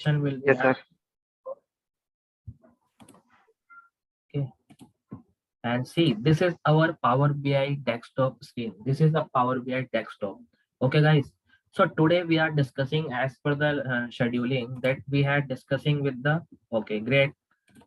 session will be Yes, sir. okay. And see, this is our Power BI desktop screen. This is the Power BI desktop. Okay, guys. So today we are discussing as per the scheduling that we had discussing with the. Okay, great.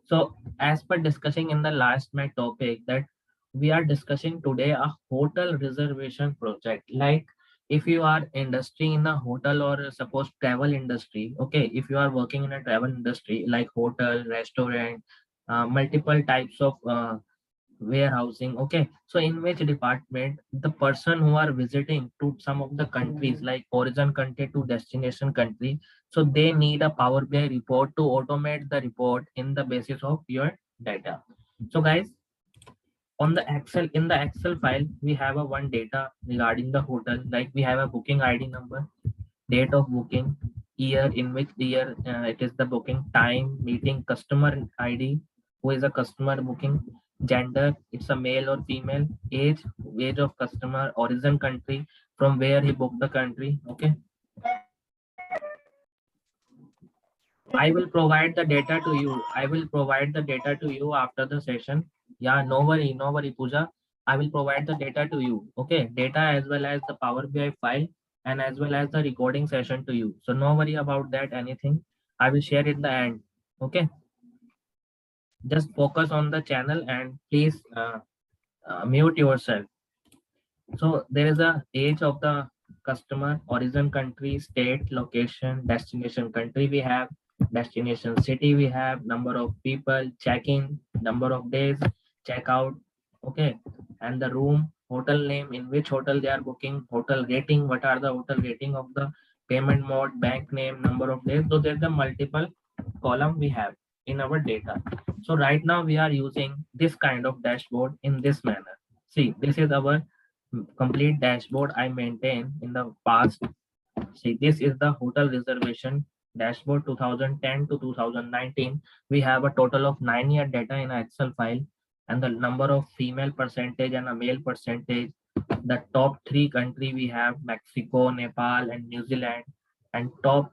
So as per discussing in the last my topic that we are discussing today a hotel reservation project. Like if you are industry in a hotel or suppose travel industry, okay, if you are working in a travel industry like hotel, restaurant, multiple types of warehousing, okay, so in which department the person who are visiting to some of the countries like origin country to destination country, so they need a Power BI report to automate the report in the basis of your data. So guys, on the excel, in the excel file we have a one data regarding the hotel, like we have a booking ID number, date of booking, year, in which year it is the booking, time, meeting, customer ID, who is a customer booking, gender, it's a male or female, age of customer, origin country, from where he booked the country. Okay, I will provide the data to you. I will provide the data to you after the session. Yeah, no worry, Pooja. I will provide the data to you. Okay, data as well as the Power BI file and as well as the recording session to you. So no worry about that anything. I will share it the end. Okay, just focus on the channel and please mute yourself. So there is a age of the customer, origin country, state, location, destination country we have, destination city we have, number of people, check-in, number of days, check out, okay, and the room, hotel name, in which hotel they are booking, hotel rating, what are the hotel rating of the payment mode, bank name, number of days. So there's the multiple column we have in our data. So right now we are using this kind of dashboard in this manner. See, this is our complete dashboard I maintain in the past. See, this is the hotel reservation dashboard 2010 to 2019. We have a total of 9-year data in an Excel file and the number of female percentage and a male percentage. The top three country we have Mexico, Nepal, and New Zealand. And top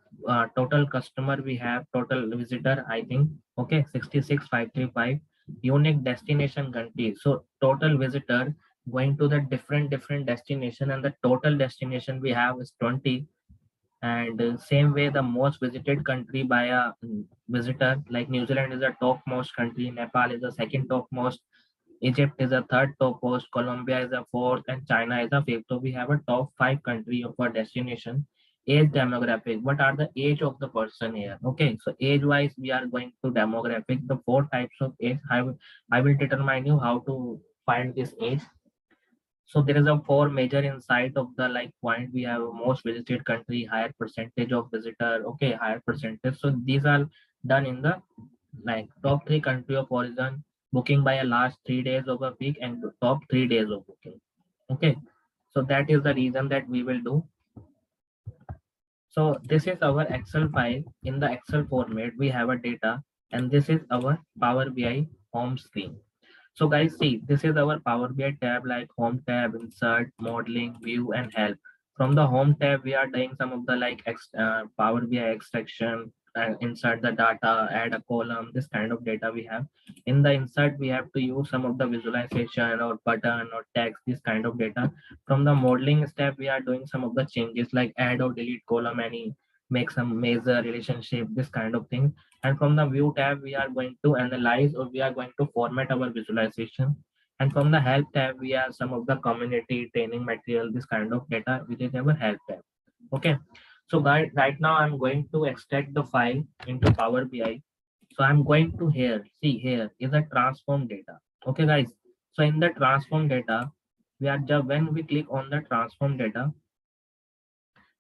total customer we have total visitor I think okay 66,535, unique destination country. So total visitor going to the different destination and the total destination we have is 20. And same way the most visited country by a visitor, like New Zealand is the topmost country, Nepal is the second topmost, Egypt is the third topmost, Colombia is the fourth, and China is the fifth. So we have a top 5 country of our destination. Age demographic, what are the age of the person here? Okay, so age wise we are going to demographic, the 4 types of age. I will determine you how to find this age. So there is a 4 major insight of the like point. We have most visited country, higher percentage of visitor, okay, higher percentage. So these are done in the like top 3 country of origin, booking by a last 3 days of a week, and the top 3 days of booking. Okay, so that is the reason that we will do. So this is our Excel file. In the Excel format, we have a data, and this is our Power BI home screen. So guys, see, this is our Power BI tab like home tab, insert, modeling, view, and help. From the home tab, we are doing some of the like Power BI extraction, insert the data, add a column, this kind of data we have. In the insert, we have to use some of the visualization or button or text, this kind of data. From the modeling step, we are doing some of the changes like add or delete column, any, make some measure relationship, this kind of thing. And from the view tab we are going to analyze or we are going to format our visualization. And from the help tab we have some of the community training material, this kind of data which is our help tab. Okay, so guys, right now I'm going to extract the file into Power BI. So I'm going to here, see, here is a transform data. Okay guys, so in the transform data we are just, when we click on the transform data,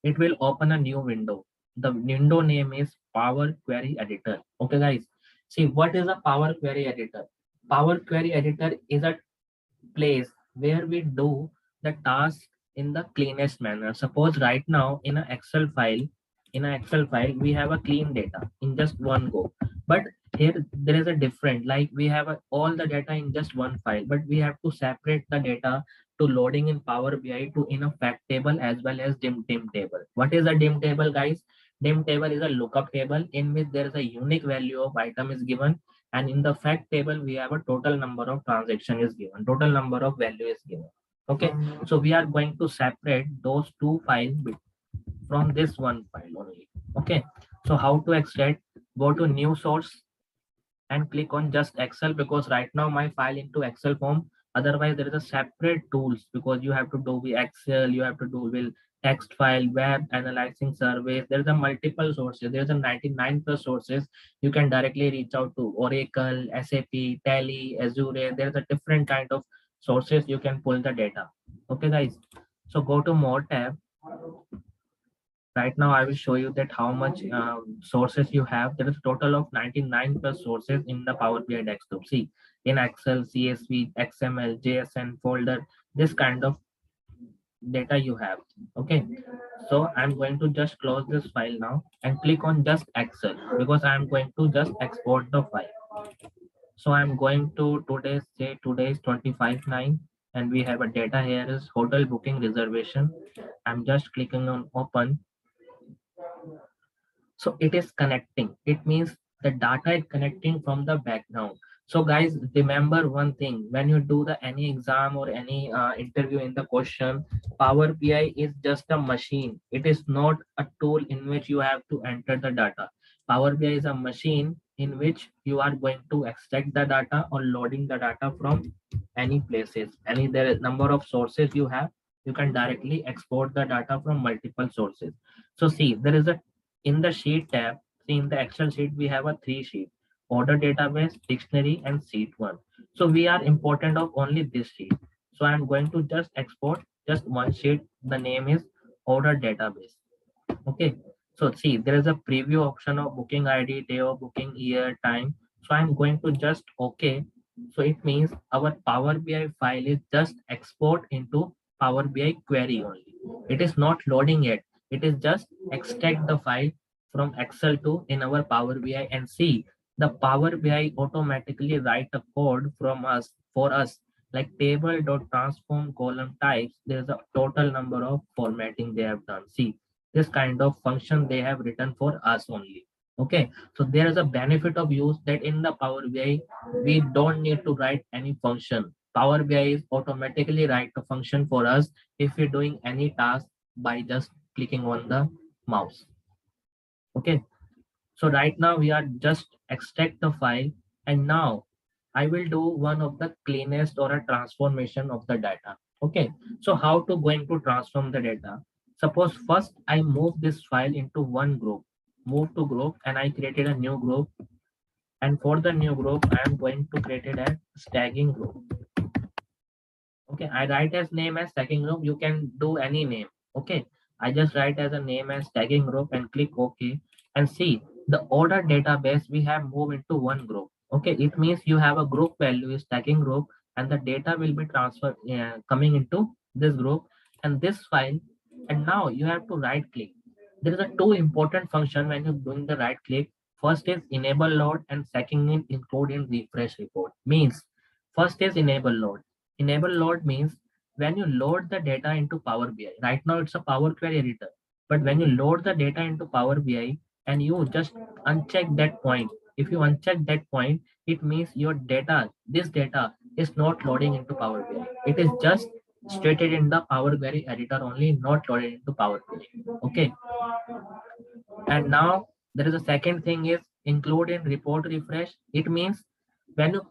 it will open a new window. The window name is Power Query Editor. Okay, guys. See, what is a Power Query Editor? Power Query Editor is a place where we do the task in the cleanest manner. Suppose right now in an Excel file, we have a clean data in just one go. But here there is a different, like we have all the data in just one file, but we have to separate the data to loading in Power BI to in a fact table as well as dim table. What is a dim table, guys? Dim table is a lookup table in which there is a unique value of item is given, and in the fact table we have a total number of transaction is given, total number of value is given. Okay, so we are going to separate those two files from this one file only. Okay, so how to extract? Go to new source and click on just Excel, because right now my file into Excel form. Otherwise, there is a separate tools, because you have to do with Excel, you have to do with text file, web analyzing surveys. There is a multiple sources. There is a 99 plus sources. You can directly reach out to Oracle, SAP, Tally, Azure. There is a different kind of sources you can pull the data. Okay, guys. So go to more tab. Right now I will show you that how much sources you have. There is a total of 99 plus sources in the Power BI desktop. See, in Excel, CSV, XML, JSN folder, this kind of data you have. Okay, so I'm going to just close this file now and click on just Excel, because I'm going to just export the file. So I'm going to today's, say today is 25/9, and we have a data here is hotel booking reservation. I'm just clicking on open. So it is connecting. It means the data is connecting from the background. So guys, remember one thing: when you do the any exam or any interview in the question, Power BI is just a machine. It is not a tool in which you have to enter the data. Power BI is a machine in which you are going to extract the data or loading the data from any places, any there number of sources you have. You can directly export the data from multiple sources. So see, there is a in the sheet tab, see in the Excel sheet, we have a three sheet: order database, dictionary, and sheet one. So we are important of only this sheet. So I'm going to just export just one sheet. The name is order database. Okay. So see, there is a preview option of booking ID, day of booking, year, time. So I'm going to just okay. So it means our Power BI file is just export into Power BI query only. It is not loading yet. It is just extract the file from Excel to in our Power BI, and see the Power BI automatically write a code from us for us, like table dot transform column types. There's a total number of formatting they have done. See, this kind of function they have written for us only. Okay, so there is a benefit of use that in the Power BI we don't need to write any function. Power BI is automatically write a function for us if we're doing any task by just clicking on the mouse. Okay, so right now we are just extract the file, and now I will do one of the cleanest or a transformation of the data. Okay, so how to going to transform the data? Suppose first I move this file into one group, move to group, and I created a new group. And for the new group, I am going to create it as stacking group. Okay, I write as name as stacking group. You can do any name. Okay, I just write as a name as stacking group and click OK. And see the order database we have moved into one group. Okay, it means you have a group value is stacking group, and the data will be transferred coming into this group and this file. And now you have to right click. There is a two important function when you're doing the right click. First is enable load, and second is include in refresh report. Means first is enable load. Enable load means when you load the data into Power BI. Right now it's a Power Query editor, but when you load the data into Power BI and you just uncheck that point, if you uncheck that point, it means your data, this data is not loading into Power BI. It is just stated in the Power BI editor only, not loaded into Power BI. Okay. And now there is a second thing is include in report refresh. It means when you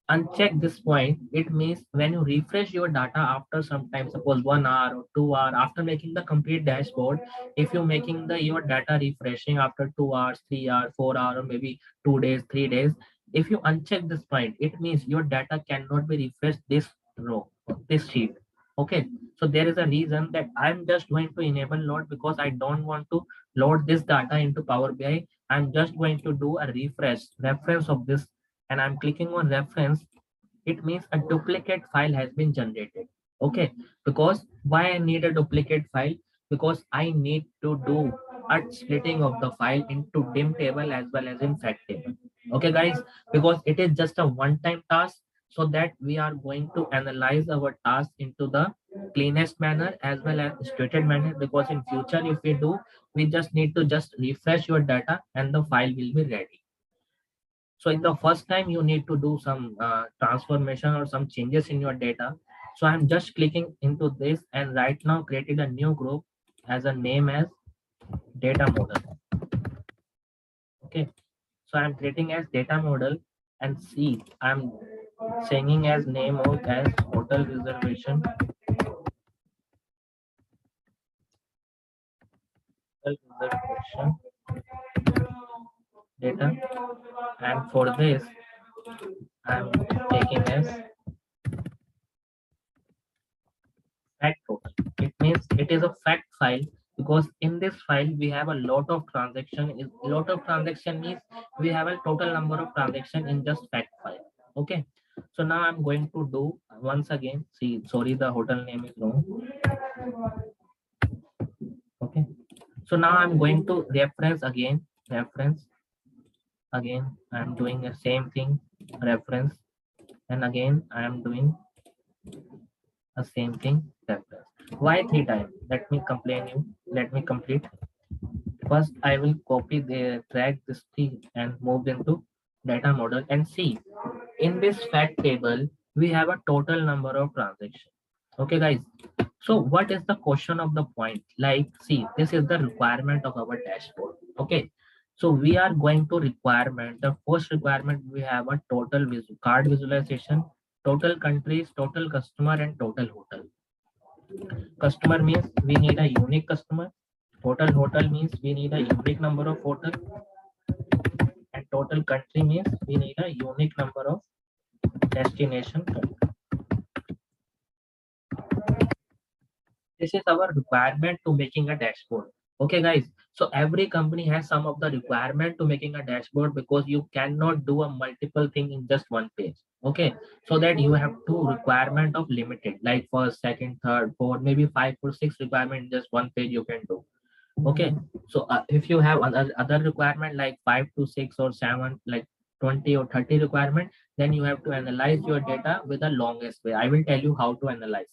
uncheck this point, it means when you refresh your data after some time, suppose 1 hour or 2 hour after making the complete dashboard, if you're making the your data refreshing after 2 hours, 3 hours, 4 hours, or maybe 2 days, 3 days, if you uncheck this point, it means your data cannot be refreshed this row, this sheet. Okay, so there is a reason that I'm just going to enable load, because I don't want to load this data into Power BI. I'm just going to do a refresh reference of this, and I'm clicking on reference. It means a duplicate file has been generated. Okay, because why I need a duplicate file? Because I need to do a splitting of the file into dim table as well as in fact table. Okay, guys, because it is just a one-time task, so that we are going to analyze our task into the cleanest manner as well as stated manner, because in future if we do, we just need to just refresh your data and the file will be ready. So in the first time you need to do some transformation or some changes in your data. So I'm just clicking into this and right now created a new group as a name as data model. Okay, so I'm creating as data model and see I'm saying as name out as hotel reservation, hotel reservation data, and for this I'm taking as fact total. It means it is a fact file, because in this file we have a lot of transaction. A lot of transaction means we have a total number of transaction in just fact file. Okay, so now I'm going to do once again. See, sorry, the hotel name is wrong. Okay, so now I'm going to reference again. Reference again. I'm doing the same thing. Reference, and again I am doing the same thing. Reference. Why 3 times? Let me complain you. Let me complete. First, I will copy the drag this thing and move into data model and see in this fact table we have a total number of transactions. Okay, guys. So what is the question of the point? Like, see, this is the requirement of our dashboard. Okay. So we are going to requirement. The first requirement we have a total card visualization, total countries, total customer, and total hotel. Customer means we need a unique customer. Total hotel means we need a unique number of hotel, and total country means we need a unique number of destination country. This is our requirement to making a dashboard. Okay, guys. So every company has some of the requirement to making a dashboard, because you cannot do a multiple thing in just one page. Okay, so that you have two requirement of limited, like first, second, third, fourth, maybe 5 or 6 requirement in just one page you can do. Okay, so if you have other requirement like 5 to 6 or 7, like 20 or 30 requirement, then you have to analyze your data with the longest way. I will tell you how to analyze.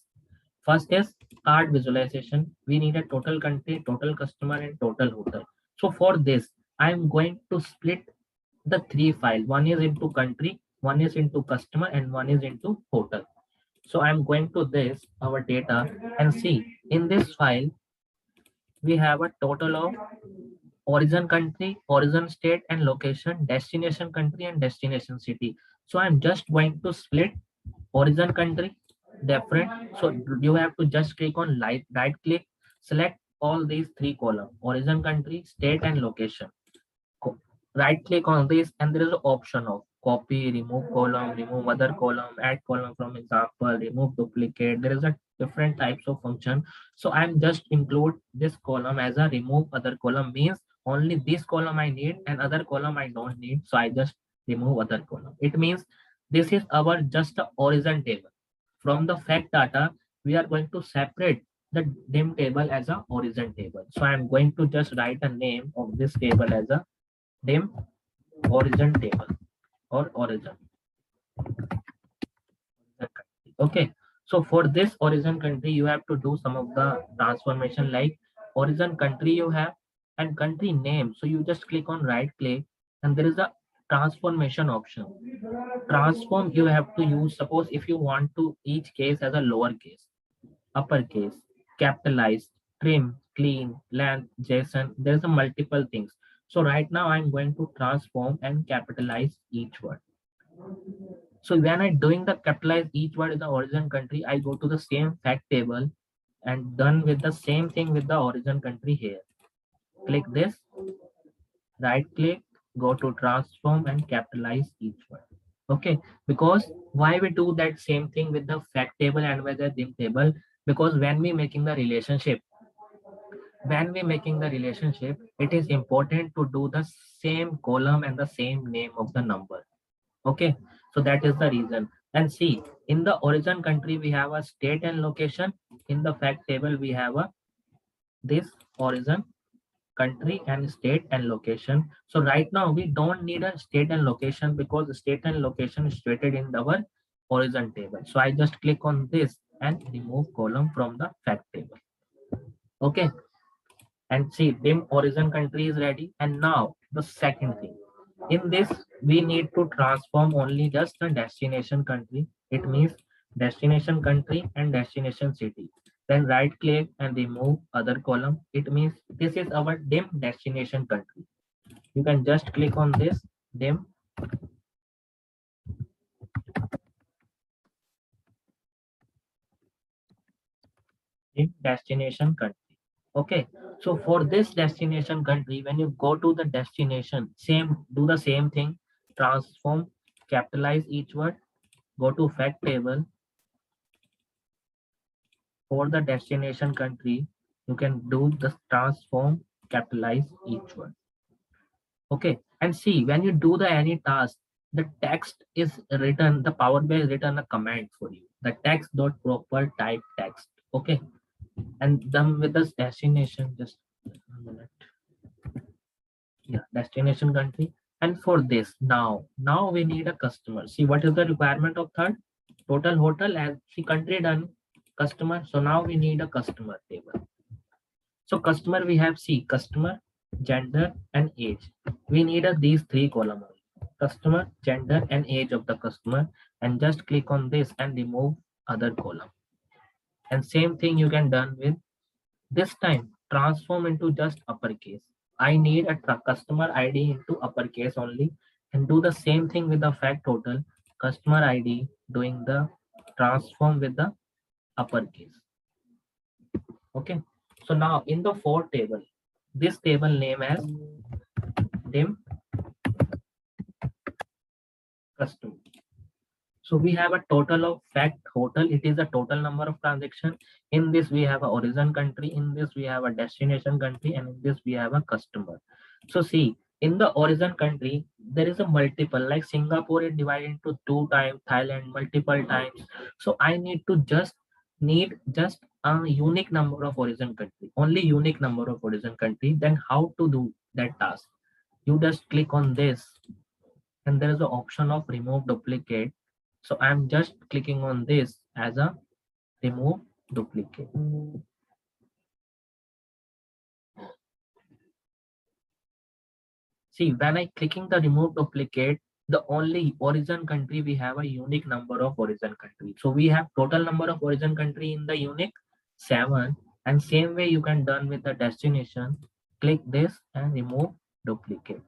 First is card visualization. We need a total country, total customer, and total hotel. So for this, I'm going to split the 3 file. One is into country, one is into customer, and one is into hotel. So I'm going to this our data and see in this file we have a total of origin country, origin state, and location, destination country, and destination city. So I'm just going to split origin country different. So you have to just click on right click, select all these 3 columns: origin country, state, and location. Right click on this and there is an option of copy, remove column, remove other column, add column from example, remove duplicate. There is a different types of function. So I'm just include this column as a remove other column, means only this column I need and other column I don't need, so I just remove other column. It means this is our just a origin table. From the fact data we are going to separate the dim table as a origin table. So I'm going to just write a name of this table as a dim origin table or origin. Okay, so for this origin country you have to do some of the transformation, like origin country you have and country name. So you just click on right click and there is a transformation option. Transform you have to use, suppose if you want to each case as a lowercase, uppercase, capitalized, trim, clean, length, JSON. There's a multiple things. So right now I'm going to transform and capitalize each word. So when I'm doing the capitalize each word in the origin country, I go to the same fact table and done with the same thing with the origin country here. Click this, right click, go to transform and capitalize each word. Okay, because why we do that same thing with the fact table and with the dim table? Because when we making the relationship, it is important to do the same column and the same name of the number. Okay, so that is the reason. And see, in the origin country we have a state and location. In the fact table we have a this origin country and state and location. So right now we don't need a state and location because state and location is stated in our origin table. So I just click on this and remove column from the fact table. Okay, and see dim origin country is ready. And now the second thing, in this we need to transform only just the destination country. It means destination country and destination city. Then right click and remove other column. It means this is our dim destination country. You can just click on this dim destination country. Okay, so for this destination country, when you go to the destination, do the same thing, transform, capitalize each word, go to fact table. For the destination country, you can do the transform, capitalize each word. Okay, and see when you do the any task, the text is written, the Power BI is written a command for you, the text dot proper type text. Okay, and then with this destination, just a minute. Yeah, destination country. And for this, now we need a customer. See what is the requirement of third? Total hotel as see country done, customer. So now we need a customer table. So customer we have see customer, gender and age. We need these three columns. Customer, gender and age of the customer, and just click on this and remove other column. And same thing you can done with this time, transform into just uppercase. I need a customer ID into uppercase only, and do the same thing with the fact total. Customer ID doing the transform with the uppercase. Okay. So now in the fourth table, this table name as dim customer. So we have a total of fact total. It is a total number of transaction. In this we have a origin country. In this we have a destination country, and in this we have a customer. So see, in the origin country there is a multiple. Like Singapore is divided into two times, Thailand multiple times. So I need just a unique number of origin country. Only unique number of origin country. Then how to do that task? You just click on this, and there is an option of remove duplicate. So I'm just clicking on this as a remove duplicate. See, when I clicking the remove duplicate, the only origin country we have a unique number of origin country. So we have total number of origin country in the unique 7, and same way you can done with the destination. Click this and remove duplicate.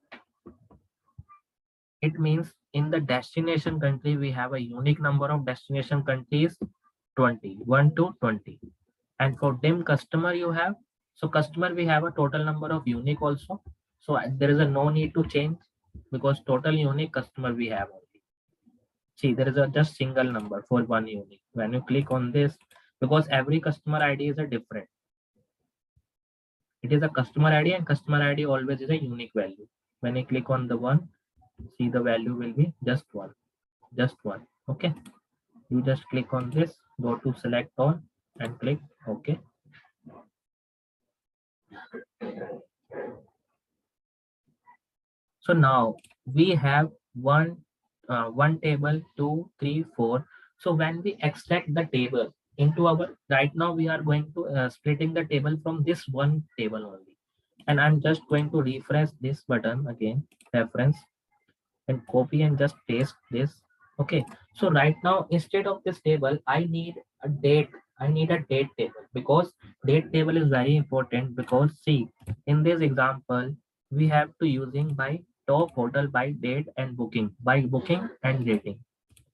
It means in the destination country we have a unique number of destination countries 20, 1 to 20. And for dim customer you have, so customer we have a total number of unique also. So there is a no need to change, because total unique customer we have only. See, there is a just single number for one unique. When you click on this, because every customer ID is a different, it is a customer ID, and customer ID always is a unique value. When you click on the one, see the value will be just one. Okay, you just click on this, go to select all and click OK. So now we have one table, 2, 3, 4. So when we extract the table into our, right now we are going to splitting the table from this one table only. And I'm just going to refresh this button again, reference, and copy and just paste this. Okay, so right now instead of this table I need a date. I need a date table, because date table is very important. Because see, in this example we have to using by top hotel by date and booking, by booking and rating.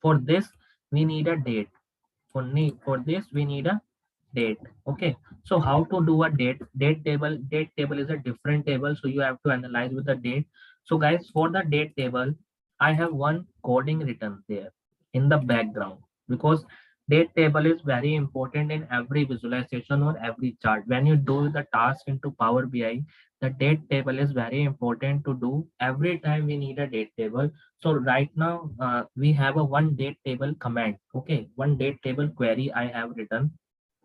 For this we need a date. For this we need a date. Okay, so how to do a date table is a different table, so you have to analyze with the date. So guys, for the date table I have one coding written there in the background, because date table is very important in every visualization or every chart. When you do the task into Power BI, the date table is very important to do. Every time we need a date table. So right now we have a one date table command. Okay, one date table query I have written.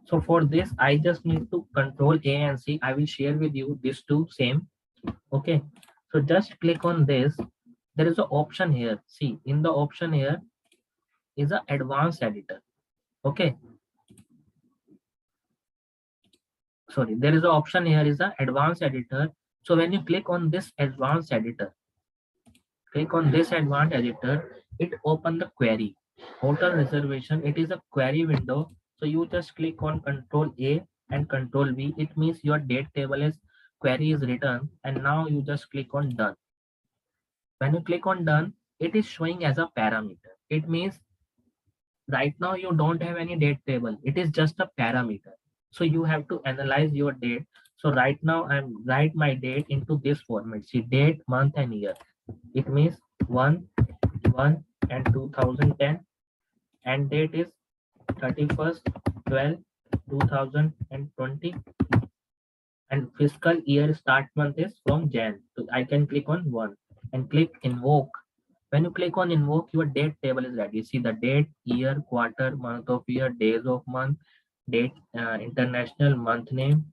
So for this, I just need to control A and C. I will share with you these two same. Okay. So just click on this. There is an option here. See, in the option here is a advanced editor. Okay. sorry, there is an option here is the advanced editor. So when you click on this advanced editor, click on this advanced editor, it open the query. Hotel reservation, it is a query window. So you just click on Control A and Control V. It means your date table is query is written, and now you just click on done. When you click on done, it is showing as a parameter. It means right now you don't have any date table. It is just a parameter. So you have to analyze your date. So right now I'm write my date into this format. See date, month and year. It means 1 and 2010, and date is 31st 12 2020, and fiscal year start month is from Jan. So I can click on 1 and click invoke. When you click on invoke, your date table is ready. See the date, year, quarter, month of year, days of month, date, international, month name,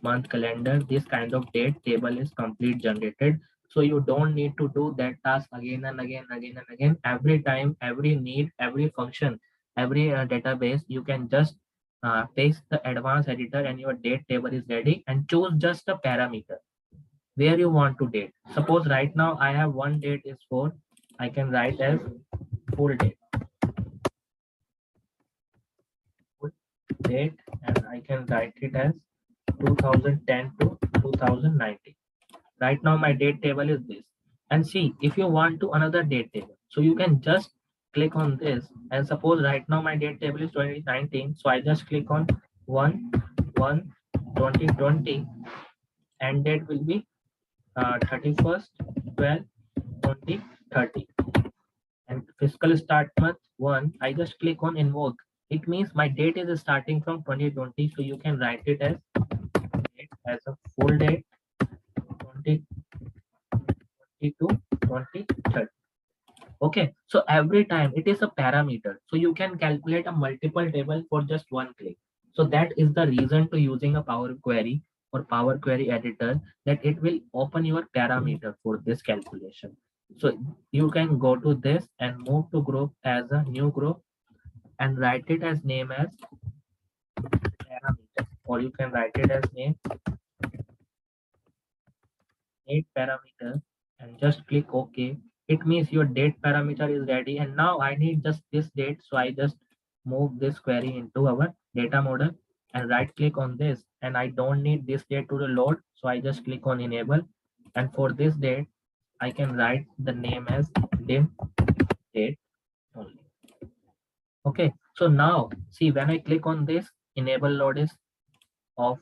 month calendar. This kind of date table is complete generated. So you don't need to do that task again and again. Every time, every need, every function, every database, you can just paste the advanced editor and your date table is ready, and choose just a parameter where you want to date. Suppose right now I have one date is 4. I can write as full date, full date, and I can write it as 2010 to 2019. Right now my date table is this. And see, if you want to another date table, so you can just click on this, and suppose right now my date table is 2019. So I just click on 1 2020, and date will be 31st 12 2030, and fiscal start month 1. I just click on invoke. It means my date is starting from 2020. So you can write it as date as a full date 2020 to 2030. Okay, so every time it is a parameter, so you can calculate a multiple table for just one click. So that is the reason to using a Power Query or Power Query editor, that it will open your parameter for this calculation. So you can go to this and move to group as a new group and write it as name as parameter, or you can write it as name date parameter and just click OK. It means your date parameter is ready, and now I need just this date. So I just move this query into our data model and right click on this, and I don't need this date to the load. So I just click on enable, and for this date I can write the name as dim date only. Okay, so now see, when I click on this, enable load is off,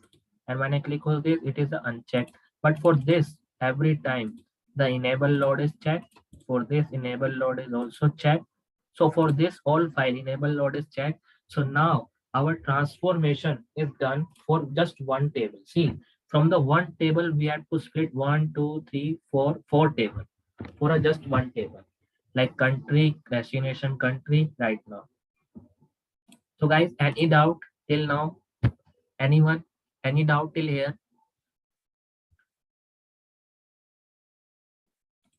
and when I click on this, it is unchecked. But for this, every time the enable load is checked, for this enable load is also checked. So for this all file enable load is checked. So now our transformation is done for just one table. See, from the one table we have to split 1 2 3 4 4 table for a just one table, like country, destination, country right now. So guys, any doubt till now? Anyone? Any doubt till here?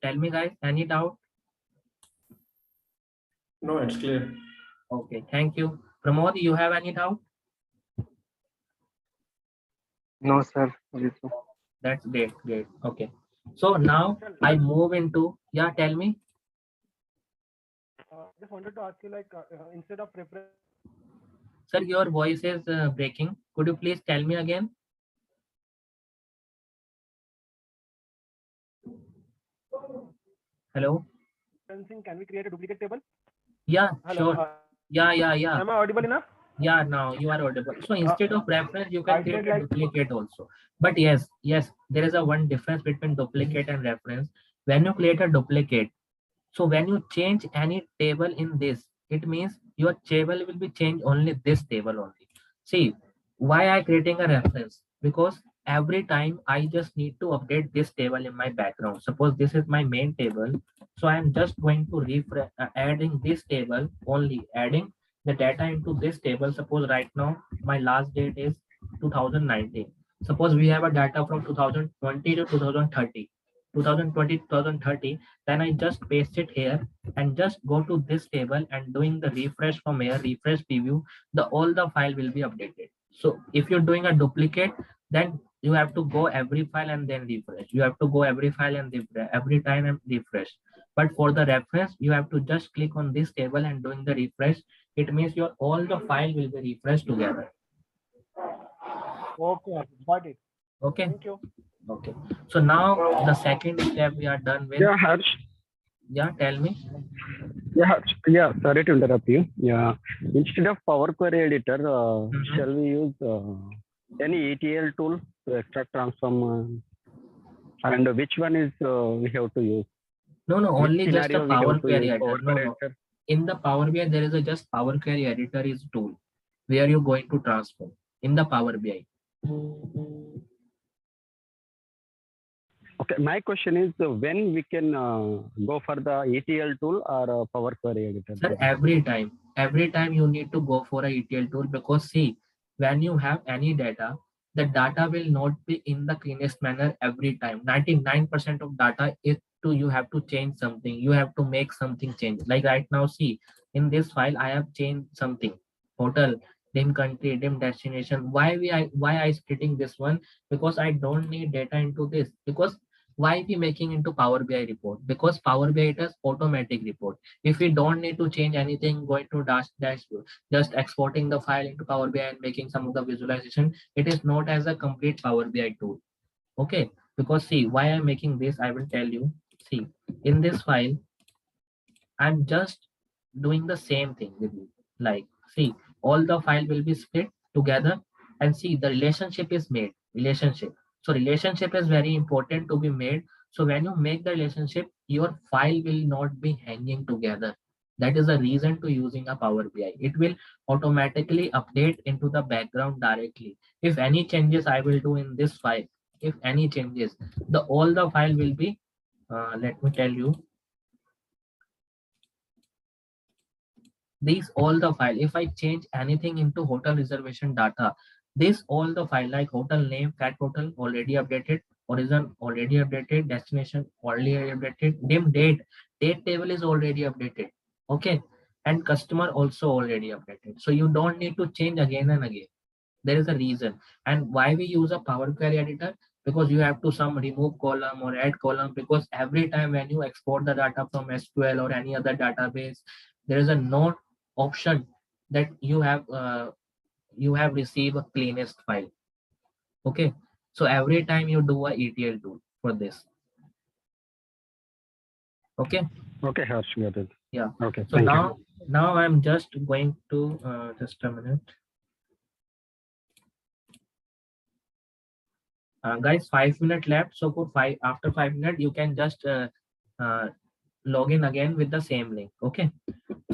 Tell me guys, any doubt? No, it's clear. Okay, thank you. Pramod, you have any doubt? No, sir. Jitu. That's great, great. Okay. So now I move into, yeah, tell me. Just wanted to ask you, like, instead of preference. Sir, your voice is breaking. Could you please tell me again? Hello? Can we create a duplicate table? Yeah, Hello. sure. Yeah. Am I audible enough? Yeah, now you are audible. So instead of reference, you can I create said a like- duplicate also. But yes, there is a one difference between duplicate and reference. When you create a duplicate, so when you change any table in this, it means your table will be changed only this table only. See, why I creating a reference? Because every time I just need to update this table in my background. Suppose this is my main table. So I am just going to refresh, adding this table only, adding the data into this table. Suppose right now my last date is 2019. Suppose we have a data from 2020 to 2030. 2020 2030, then I just paste it here and just go to this table and doing the refresh from here, refresh preview, the all the file will be updated. So if you're doing a duplicate, then you have to go every file and then refresh. You have to go every file and refresh every time and refresh. But for the reference, you have to just click on this table and doing the refresh. It means your all the file will be refreshed together. Okay, got it. Okay. Thank you. Okay. So now the second step we are done with. Yeah, Harsh. Yeah, tell me. Yeah, Harsh. Yeah, sorry to interrupt you. Yeah, instead of Power Query Editor, shall we use any ETL tool to extract, transform, and which one is we have to use? No, Which only just a scenario we Power have to Query use editor. Power No, Query no. Editor? In the Power BI, there is a just Power Query editor is tool where you're going to transform in the Power BI. Okay, my question is when we can go for the ETL tool or Power Query Editor? Sir, every time you need to go for a ETL tool, because see, when you have any data, the data will not be in the cleanest manner every time. 99% of data is to you have to change something. You have to make something change. Like right now, see, in this file, I have changed something. Hotel, dim country, dim destination. Why I splitting this one? Because I don't need data into this. Because why we making into Power BI report? Because Power BI it is automatic report. If we don't need to change anything, going to dashboard, just exporting the file into Power BI and making some of the visualization, it is not as a complete Power BI tool. Okay, because see why I'm making this, I will tell you. See, in this file, I'm just doing the same thing with you. Like, see, all the file will be split together, and see the relationship is made. Relationship. So relationship is very important to be made. So when you make the relationship, your file will not be hanging together. That is the reason to using a Power BI. It will automatically update into the background directly. If any changes I will do in this file, if any changes, the all the file will be. Let me tell you, these all the file, if I change anything into hotel reservation data, this all the file like hotel name, cat hotel already updated, origin already updated, destination already updated, name, date table is already updated. Okay, and customer also already updated, so you don't need to change again and again. There is a reason. And why we use a Power Query editor? Because you have to some remove column or add column, because every time when you export the data from SQL or any other database, there is a note option that you have received a cleanest file. Okay, so every time you do a ETL tool for this. Okay. Okay, Harsh, got it. Yeah. Okay, So thank you. now I'm just going to just a minute. Guys, 5 minutes left. So for after 5 minutes, you can just uh, log in again with the same link. Okay.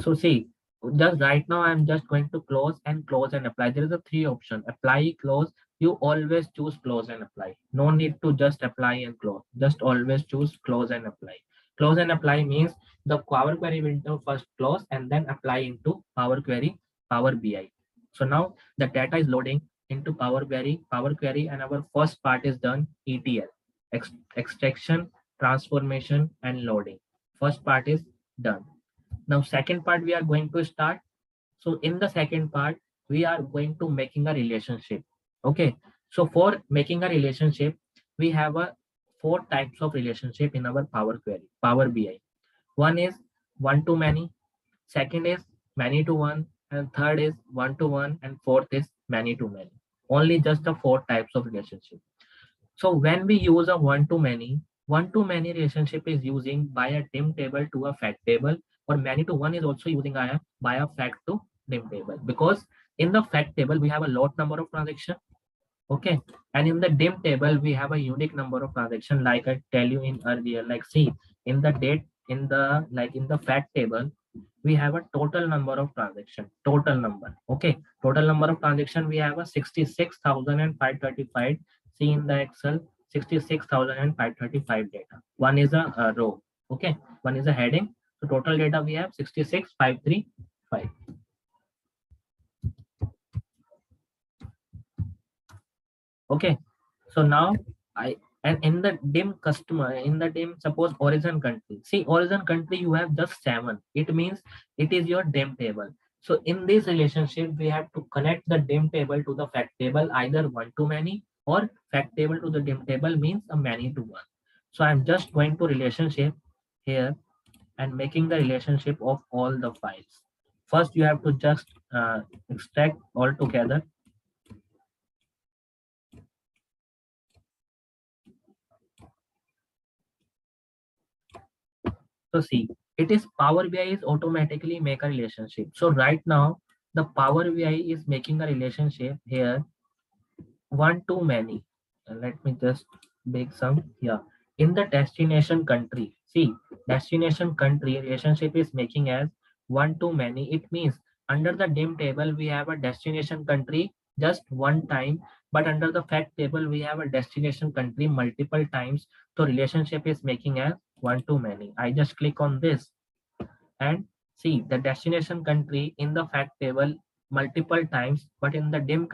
So see, just right now I'm just going to close and apply. There is a three option: apply, close. You always choose close and apply. No need to just apply and close. Just always choose close and apply. Close and apply means the Power Query window first close and then apply into Power Query, Power BI. So now the data is loading into Power Query, and our first part is done, ETL, extraction, transformation, and loading. First part is done. Now second part we are going to start. So in the second part, we are going to making a relationship. Okay. So for making a relationship, we have a four types of relationship in our Power Query, Power BI. One is one to many, second is many to one, and third is one to one, and fourth is many to many. Only just the four types of relationship. So when we use a one-to-many relationship is using by a dim table to a fact table, or many-to-one is also using by a fact to dim table. Because in the fact table, we have a lot number of transaction. Okay. And in the dim table, we have a unique number of transaction, like I tell you in earlier, like see, in the date, in the fact table, we have a total number of transaction, total number. Okay. Total number of transaction, we have a 66,535. See in the Excel, 66,535 data. One is a row. Okay. One is a heading. So total data we have 66,535. Okay. So now and in the dim customer, in the dim, suppose origin country. See, origin country, you have just 7. It means it is your dim table. So in this relationship, we have to connect the dim table to the fact table, either one to many or fact table to the dim table means a many to one. So I'm just going to relationship here and making the relationship of all the files. First, you have to just extract all together. So see, it is Power BI is automatically make a relationship. So right now, the Power BI is making a relationship here one to many. Let me just make some, yeah. In the destination country, see, destination country relationship is making as one to many. It means under the dim table, we have a destination country just one time, but under the fact table, we have a destination country multiple times. So relationship is making as one to many. I just click on this and see the destination country in the fact table multiple times, but in the dim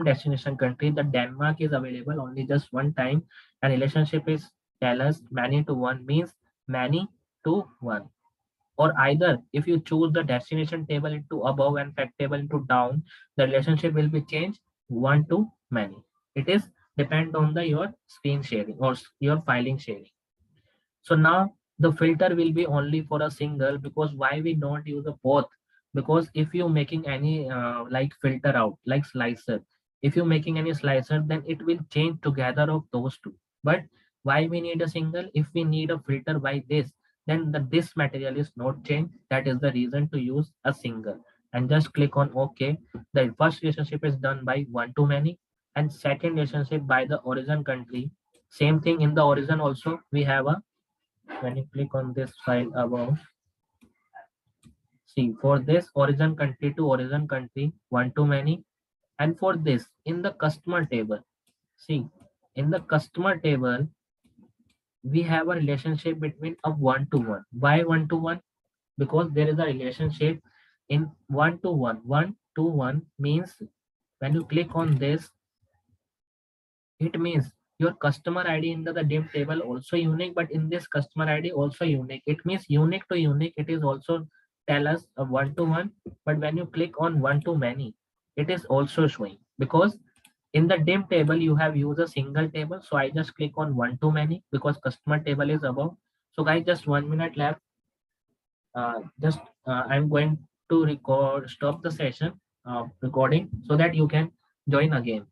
destination country, the Denmark is available only just one time, and relationship is tell us many to one means many to one. Or either if you choose the destination table into above and fact table into down, the relationship will be changed one to many. It is depend on the your screen sharing or your filing sharing. So now the filter will be only for a single, because why we don't use a both? Because if you making any like filter out like slicer, if you making any slicer, then it will change together of those two. But why we need a single? If we need a filter by this, then this material is not changed. That is the reason to use a single. And just click on OK. The first relationship is done by one to many, and second relationship by the origin country. Same thing in the origin also we have a, when you click on this file above, see for this origin country to origin country one to many, and for this in the customer table, see in the customer table we have a relationship between a one to one. Why one to one? Because there is a relationship in one to one. One to one means when you click on this, it means your customer ID in the div table also unique, but in this customer ID also unique. It means unique to unique. It is also tell us a one to one, but when you click on one to many, it is also showing, because in the div table you have used a single table. So I just click on one to many because customer table is above. So guys, just 1 minute left. Just I'm going to record, stop the session recording so that you can join again.